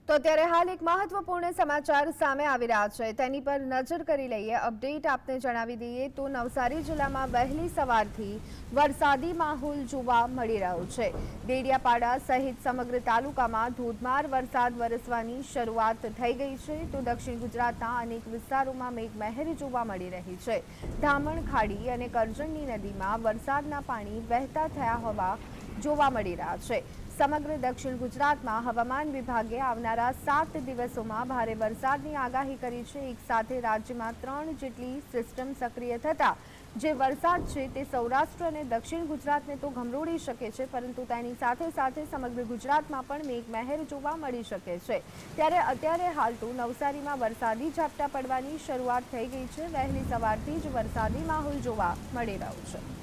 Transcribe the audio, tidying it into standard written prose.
તો અત્યારે હાલ એક મહત્વપૂર્ણ સમાચાર સામે આવી રહ્યા છે તેની પર નજર કરી લઈએ। અપડેટ આપને જણાવી દઈએ તો નવસારી જિલ્લામાં વહેલી સવારથી વરસાદી માહોલ જોવા મળી રહ્યો છે। દેડિયાપાડા સહિત સમગ્ર તાલુકામાં ધોધમાર વરસાદ વરસવાની શરૂઆત થઈ ગઈ છે તો દક્ષિણ ગુજરાતના અનેક વિસ્તારોમાં મેઘમહેર જોવા મળી રહી છે। ધામણ ખાડી અને કરજણની નદીમાં વરસાદના પાણી વહેતા થયા હોવા જોવા મળી રહ્યા છે। સમગ્ર દક્ષિણ ગુજરાતમાં હવામાન વિભાગે આવનારા 7 દિવસોમાં ભારે વરસાદની આગાહી કરી છે। એક સાથે રાજ્યમાં 3 જેટલી સિસ્ટમ સક્રિય થતા જે વરસાદ છે તે સૌરાષ્ટ્ર અને દક્ષિણ ગુજરાતને તો ગમરોડી શકે છે, પરંતુ તેની સાથે સાથે સમગ્ર ગુજરાતમાં પણ મેઘમહેર જોવા મળી શકે છે। ત્યારે અત્યારે હાલ તો નવસારીમાં વરસાદી ઝાપટા પડવાની શરૂઆત થઈ ગઈ છે। વહેલી સવારથી જ વરસાદી માહોલ જોવા મળી રહ્યો છે।